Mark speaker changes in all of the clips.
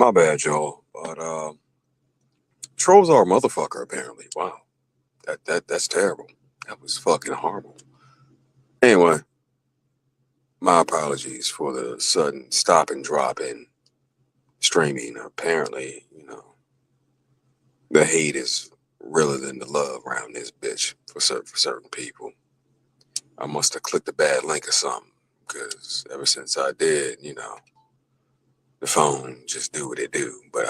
Speaker 1: My bad, y'all. But trolls are a motherfucker. Apparently, wow, that's terrible. That was fucking horrible. Anyway, my apologies for the sudden stop and drop in streaming. Apparently, the hate is realer than the love around this bitch for certain people. I must have clicked a bad link or something because ever since I did, the phone just do what it do. But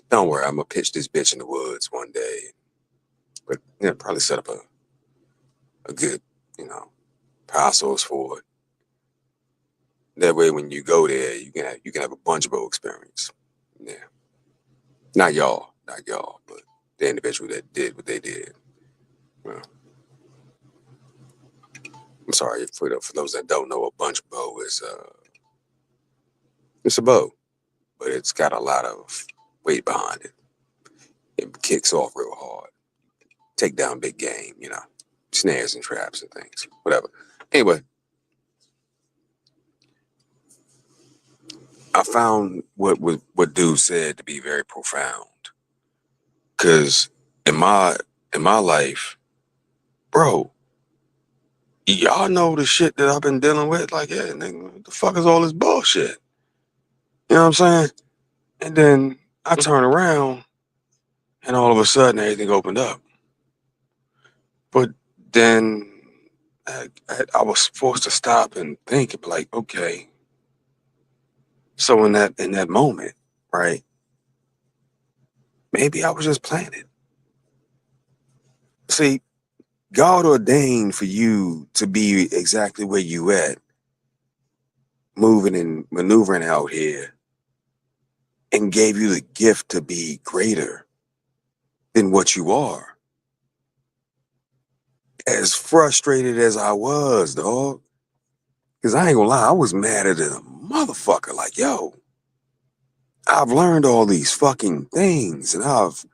Speaker 1: don't worry, I'm gonna pitch this bitch in the woods one day. But probably set up a good, you know, power source for it. That way, when you go there, you can have a bunchable experience. Yeah, not y'all, but the individual that did what they did. Well, I'm sorry for those that don't know. A bunch bow is it's a bow, but it's got a lot of weight behind it. It kicks off real hard, take down big game, snares and traps and things, whatever. Anyway, I found what dude said to be very profound. Cause in my life, bro, y'all know the shit that I've been dealing with. Like, yeah, nigga, what the fuck is all this bullshit? You know what I'm saying? And then I turn around and all of a sudden everything opened up. But then I was forced to stop and think and be like, okay, so in that moment, right? Maybe I was just planted. See, God ordained for you to be exactly where you at, moving and maneuvering out here, and gave you the gift to be greater than what you are. As frustrated as I was, dog, because I ain't gonna lie, I was madder than a motherfucker. Like, yo, I've learned all these fucking things, and I've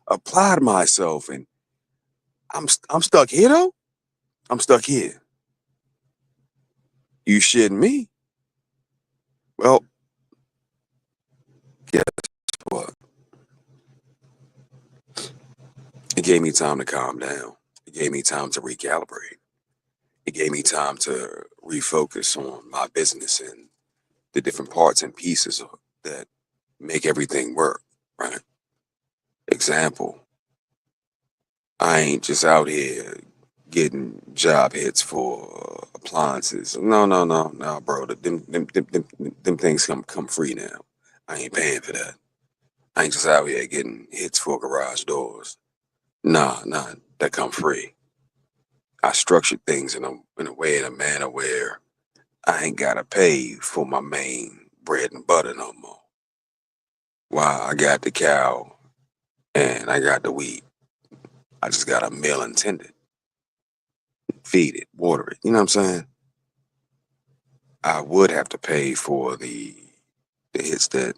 Speaker 1: applied myself, and I'm stuck here though. I'm stuck here. You shitting me? Well, guess what? It gave me time to calm down. It gave me time to recalibrate. It gave me time to refocus on my business and the different parts and pieces that make everything work, right? Example, I ain't just out here getting job hits for appliances. No, no, no, no, bro. Them things come free now. I ain't paying for that. I ain't just out here getting hits for garage doors. Nah, that come free. I structured things in a way, in a manner where I ain't gotta pay for my main bread and butter no more. Why? I got the cow and I got the wheat. I just got a meal intended. Feed it, water it. You know what I'm saying? I would have to pay for the hits that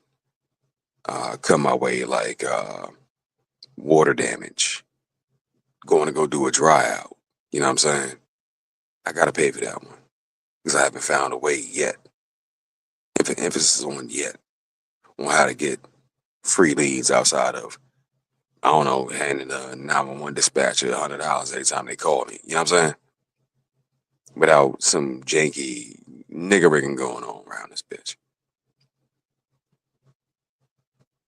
Speaker 1: come my way, like water damage, going to go do a dry out. You know what I'm saying? I gotta pay for that one because I haven't found a way yet. Emphasis on yet, on how to get free leads outside of, I don't know, handing a 911 dispatcher $100 every time they call me. You know what I'm saying? Without some janky nigger rigging going on around this bitch.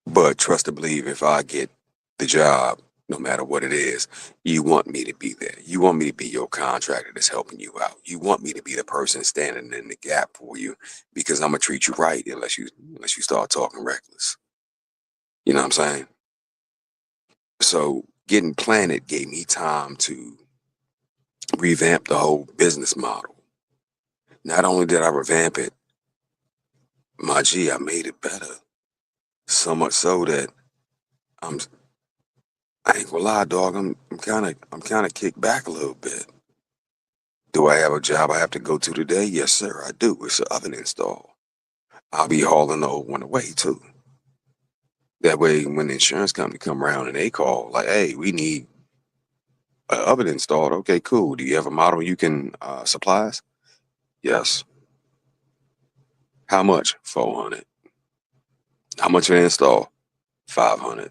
Speaker 1: But trust to believe, if I get the job, no matter what it is, you want me to be there. You want me to be your contractor that's helping you out. You want me to be the person standing in the gap for you because I'm gonna treat you right unless you start talking reckless. You know what I'm saying? So getting planted gave me time to revamp the whole business model. Not only did I revamp it, my G, I made it better. So much so that I'm I ain't gonna lie, dog. I'm kind of kicked back a little bit. Do I have a job I have to go to today? Yes, sir, I do. It's an oven install. I'll be hauling the old one away too. That way, when the insurance company come around and they call, like, hey, we need an oven installed. Okay, cool. Do you have a model you can supply us? Yes. How much? 400. How much for the install? 500.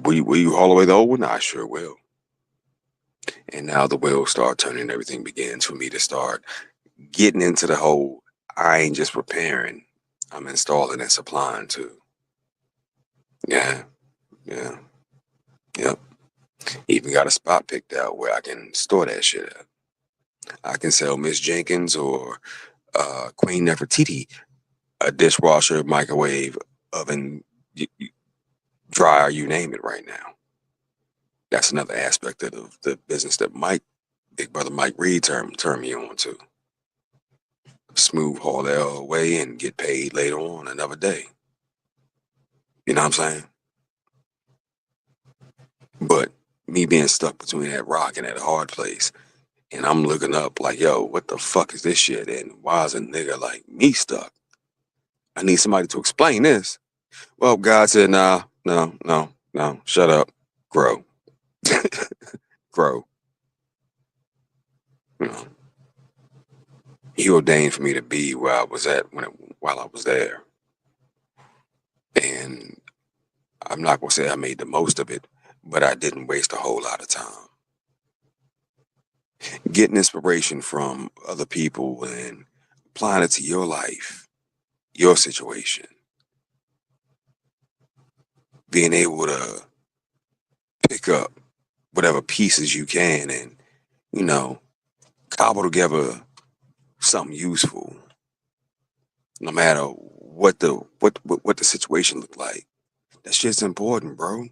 Speaker 1: Will you haul away the old one? I sure will. And now the wheels start turning. Everything begins for me to start getting into the whole. I ain't just repairing. I'm installing and supplying too. Yeah, yeah, yep. Even got a spot picked out where I can store that shit at. I can sell Miss Jenkins or Queen Nefertiti a dishwasher, microwave, oven, dryer, you name it right now. That's another aspect of the business that Big Brother Mike Reed turned me on to. Smooth haul that away and get paid later on another day. You know what I'm saying? But me being stuck between that rock and that hard place, and I'm looking up like, yo, what the fuck is this shit? And why is a nigga like me stuck? I need somebody to explain this. Well, God said, nah, no, no, no, shut up, grow, grow. You know, he ordained for me to be where I was at while I was there. And I'm not gonna say I made the most of it, but I didn't waste a whole lot of time. Getting inspiration from other people and applying it to your life, your situation, being able to pick up whatever pieces you can and, you know, cobble together something useful, no matter what the situation looked like. That shit's important, bro.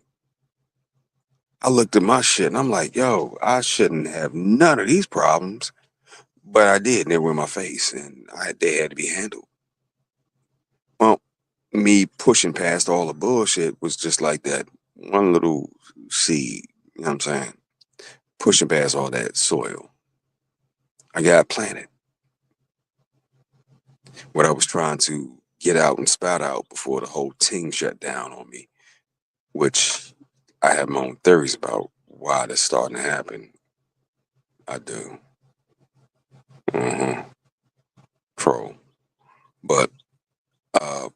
Speaker 1: I looked at my shit and I'm like, yo, I shouldn't have none of these problems, but I did, and they were in my face, and they had to be handled. Well, me pushing past all the bullshit was just like that one little seed. You know what I'm saying? Pushing past all that soil, I got planted. What I was trying to get out and spout out before the whole thing shut down on me, which I have my own theories about why that's starting to happen. I do. hmm Pro. But uh,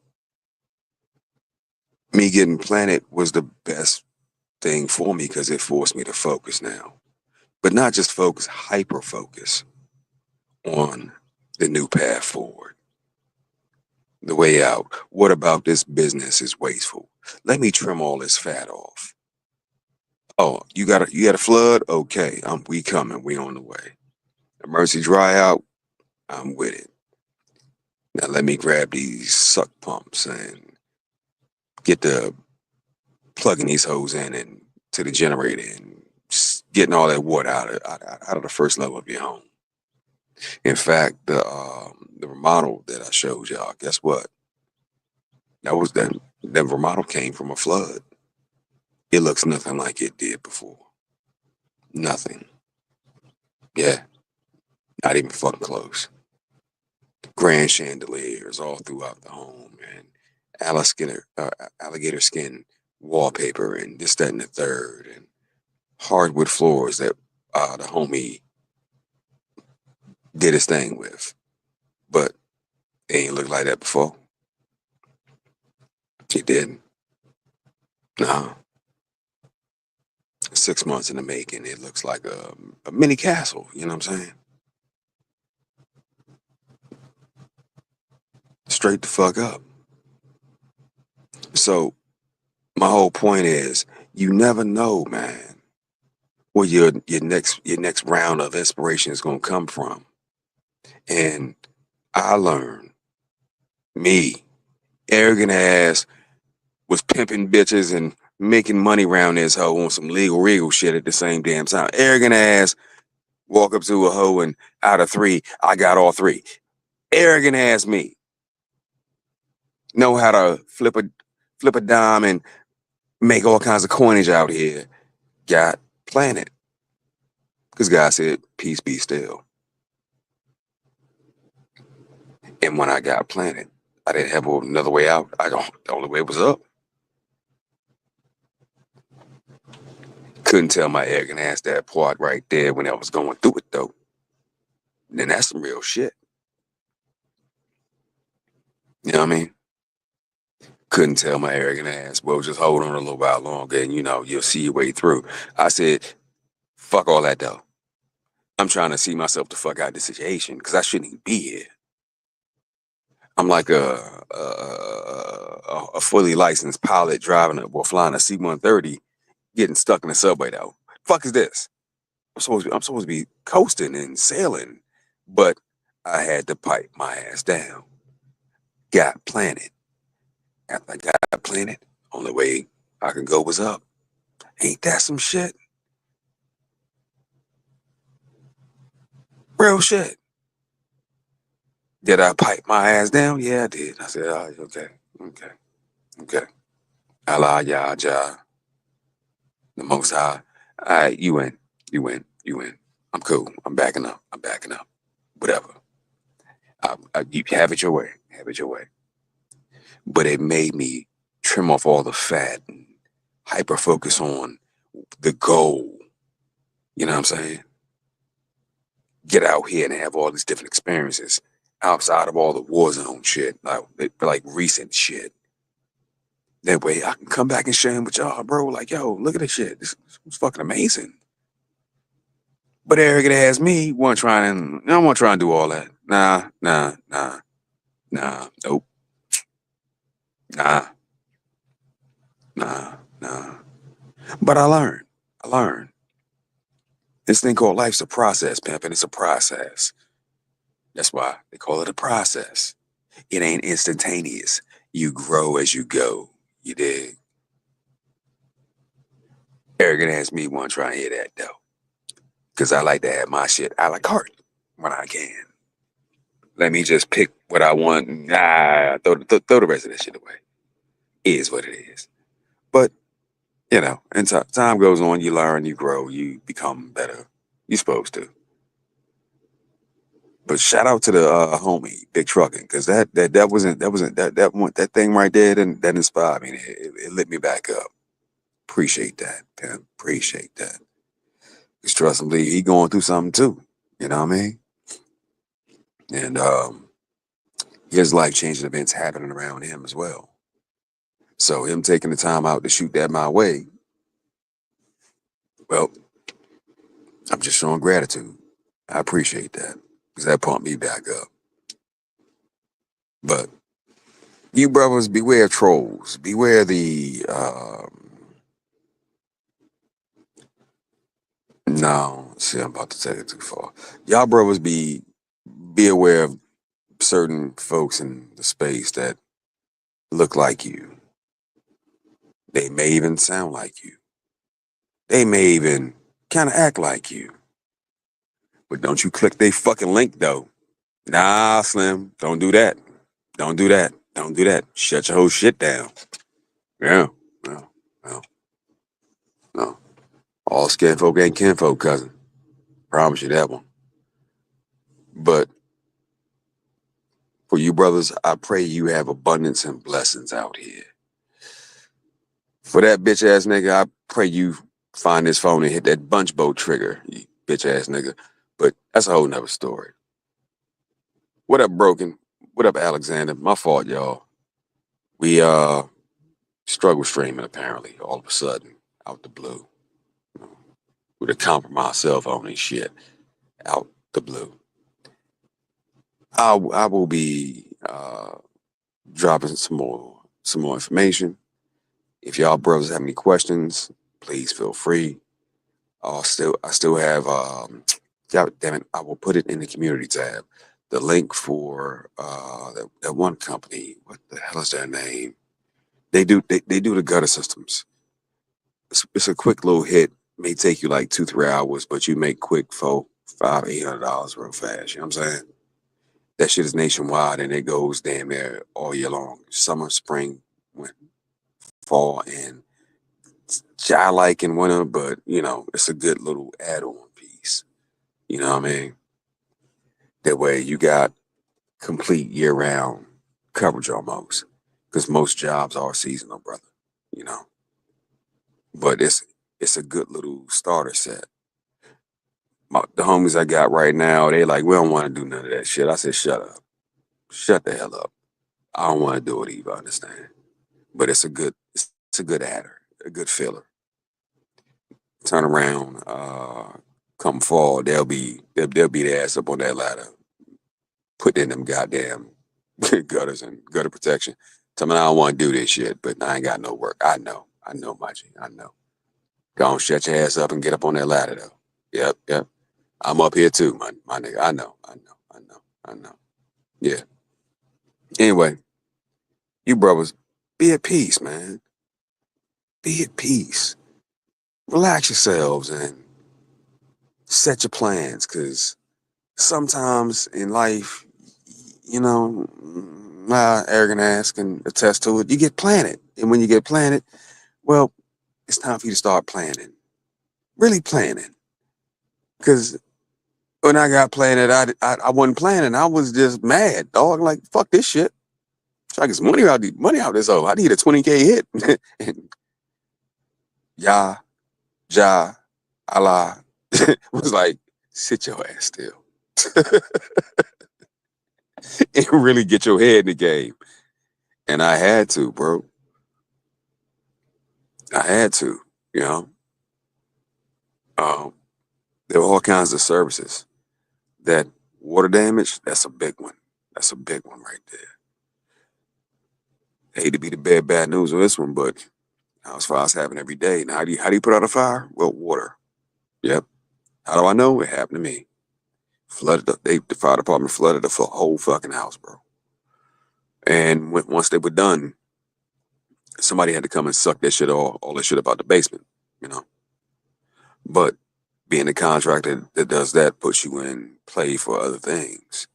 Speaker 1: me getting planted was the best thing for me because it forced me to focus now. But not just focus, hyper focus on the new path forward, the way out. What about this business is wasteful? Let me trim all this fat off. Oh, you got a flood? Okay, we coming. We on the way. Emergency dry out. I'm with it. Now let me grab these suck pumps and get the plugging these hoses in and to the generator and getting all that water out of the first level of your home. In fact, the remodel that I showed y'all, guess what? That remodel came from a flood. It looks nothing like it did before. Nothing. Yeah, not even fucking close. Grand chandeliers all throughout the home, and alligator skin wallpaper, and this, that, and the third, and hardwood floors that the homie did his thing with. But it ain't looked like that before. It didn't. Nah. 6 months in the making, it looks like a mini castle. You know what I'm saying? Straight the fuck up. So my whole point is, you never know, man, where your next round of inspiration is gonna come from. And I learned, me, arrogant ass, was pimping bitches and making money around this hoe on some legal regal shit at the same damn time. Arrogant ass, walk up to a hoe and out of three, I got all three. Arrogant ass me. Know how to flip a dime and make all kinds of coinage out here. Got planted. Because God said, peace be still. And when I got planted, I didn't have another way out. The only way was up. Couldn't tell my arrogant ass that part right there when I was going through it though. Then that's some real shit. You know what I mean? Couldn't tell my arrogant ass, well, just hold on a little while longer and, you'll see your way through. I said, fuck all that though. I'm trying to see myself the fuck out of this situation because I shouldn't even be here. I'm like a fully licensed pilot driving flying a C-130, getting stuck in the subway though. Fuck is this? I'm supposed to be coasting and sailing, but I had to pipe my ass down. Got planted. After I got planted, only way I could go was up. Ain't that some shit? Real shit. Did I pipe my ass down? Yeah, I did. I said, oh, okay, okay, okay. Allah, Yah, Jah, the Most High. All right, you win. You win. You win. I'm cool. I'm backing up. I'm backing up. Whatever. You have it your way. Have it your way. But it made me trim off all the fat and hyper focus on the goal. You know what I'm saying? Get out here and have all these different experiences outside of all the war zone shit, like recent shit. That way I can come back and share them with y'all, bro. Like, yo, look at this shit. This was fucking amazing. But arrogant ass me wasn't trying. I don't want to try and do all that. Nah, nope, nah, nah. But I learned. I learned. This thing called life's a process, pimping. It's a process. That's why they call it a process. It ain't instantaneous. You grow as you go. You dig? Arrogant ass me won't try and hear that though. Cause I like to have my shit a la carte when I can. Let me just pick what I want and throw the rest of that shit away. It is what it is. But, and time goes on, you learn, you grow, you become better. You're supposed to. But shout out to the homie, Big Trucking, because that thing right there that inspired me. It lit me back up. Appreciate that, pimp. Appreciate that. Because trust and believe, he going through something too. You know what I mean? And his life changing events happening around him as well. So him taking the time out to shoot that my way, well, I'm just showing gratitude. I appreciate that because that pumped me back up. But you brothers, beware trolls. Beware the no, see, I'm about to take it too far. Y'all brothers be aware of certain folks in the space that look like you. They may even sound like you. They may even kind of act like you. But don't you click they fucking link though. Nah, Slim, don't do that. Don't do that. Don't do that. Shut your whole shit down. Yeah. No. No. No. All skin folk ain't kinfolk, cousin. Promise you that one. But for you brothers, I pray you have abundance and blessings out here. For that bitch ass nigga, I pray you find his phone and hit that bunch boat trigger, you bitch ass nigga. But that's a whole nother story. What up, Broken? What up, Alexander? My fault, y'all. We struggle streaming apparently all of a sudden, out the blue. With a compromised cell phone and shit. Out the blue. I will be dropping some more information. If y'all brothers have any questions, please feel free. I still have God damn it, I will put it in the community tab. The link for that one company. What the hell is their name? They do the gutter systems. It's a quick little hit. May take you like 2-3 hours, but you make quick $500-$800 real fast. You know what I'm saying? That shit is nationwide and it goes damn near all year long. Summer, spring, winter, fall, and I like in winter, but it's a good little add-on piece. You know what I mean? That way you got complete year-round coverage almost, because most jobs are seasonal, brother. You know, but it's a good little starter set. The homies I got right now, they like, we don't want to do none of that shit. I said, shut up, shut the hell up. I don't want to do it either, I understand. But it's a good adder, a good filler. Turn around, come fall, they'll be their ass up on that ladder, put in them goddamn gutters and gutter protection. Tell me I don't want to do this shit, but I ain't got no work. I know, my G, I know. Go on, shut your ass up and get up on that ladder though. Yep, yep. I'm up here too, my nigga. I know. Yeah. Anyway, you brothers, be at peace, man. Be at peace. Relax yourselves and set your plans, cause sometimes in life, you know, my arrogant ass can attest to it. You get planted, and when you get planted, well, it's time for you to start planning. Really planning, cause when I got planted, I wasn't planning. I was just mad, dog. Like fuck this shit. Try to get some money out this hoe. I need a 20K hit. And Yah, Jah, Allah was like, sit your ass still. And really get your head in the game. And I had to, bro. I had to, you know. Um, there were all kinds of services. That water damage, that's a big one. That's a big one right there. I hate to be the bad news on this one, but house fires happen every day. Now, how do you put out a fire? Well, water. Yep. How do I know? It happened to me. The fire department flooded the whole fucking house, bro. And once they were done, somebody had to come and suck that shit all that shit up out the basement, you know. But being a contractor that does that puts you in play for other things.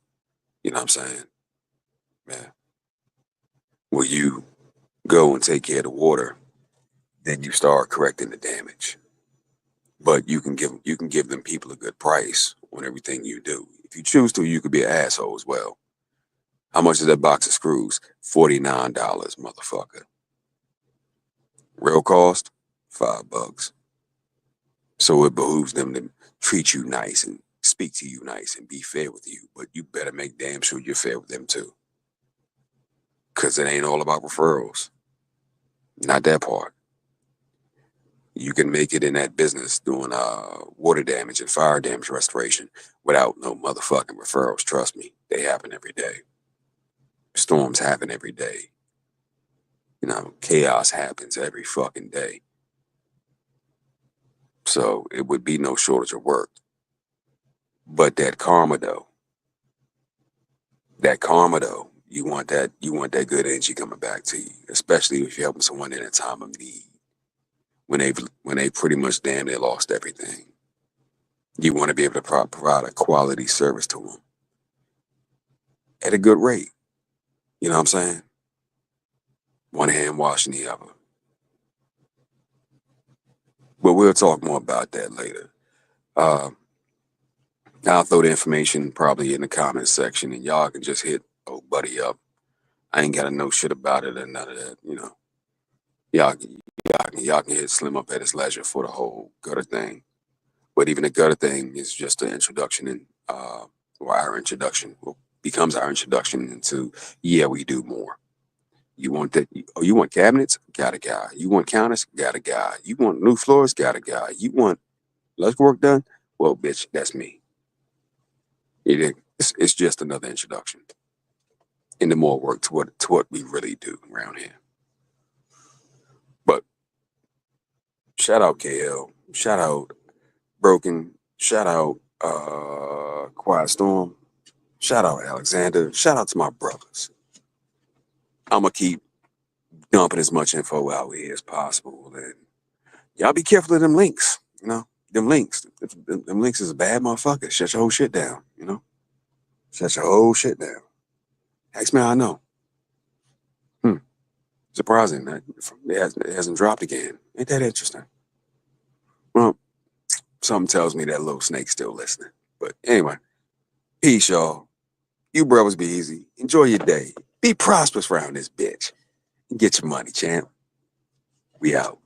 Speaker 1: You know what I'm saying? Yeah. Where you go and take care of the water, then you start correcting the damage. But you can give them people a good price on everything you do. If you choose to, you could be an asshole as well. How much is that box of screws? $49, motherfucker. Real cost? $5. So it behooves them to treat you nice and speak to you nice and be fair with you. But you better make damn sure you're fair with them too. Cause it ain't all about referrals. Not that part. You can make it in that business doing water damage and fire damage restoration without no motherfucking referrals. Trust me, they happen every day. Storms happen every day. You know, chaos happens every fucking day. So it would be no shortage of work. But that karma though, you want that good energy coming back to you, especially if you're helping someone in a time of need. When they pretty much damn near lost everything. You want to be able to provide a quality service to them at a good rate. You know what I'm saying? One hand washing the other. But we'll talk more about that later. Uh, I'll throw the information probably in the comments section and y'all can just hit old buddy up. I ain't got to know shit about it or none of that, you know. Y'all can hit Slim up at his leisure for the whole gutter thing. But even the gutter thing is just an introduction or our introduction, becomes our introduction into, yeah, we do more. You want that? Oh, you want cabinets? Got a guy. You want counters? Got a guy. You want new floors? Got a guy. You want electrical work done? Well, bitch, that's me. It's just another introduction into more work to what we really do around here. But shout out KL, shout out Broken, shout out Quiet Storm, shout out Alexander, shout out to my brothers. I'm gonna keep dumping as much info out here as possible, and y'all be careful of them links. You know, them links. Them links is a bad motherfucker. Shut your whole shit down. You know, shut your whole shit down. Ask me how I know. Surprising that it hasn't dropped again. Ain't that interesting? Well, something tells me that little snake's still listening. But anyway, peace, y'all. You brothers be easy. Enjoy your day. Be prosperous around this bitch. And get your money, champ. We out.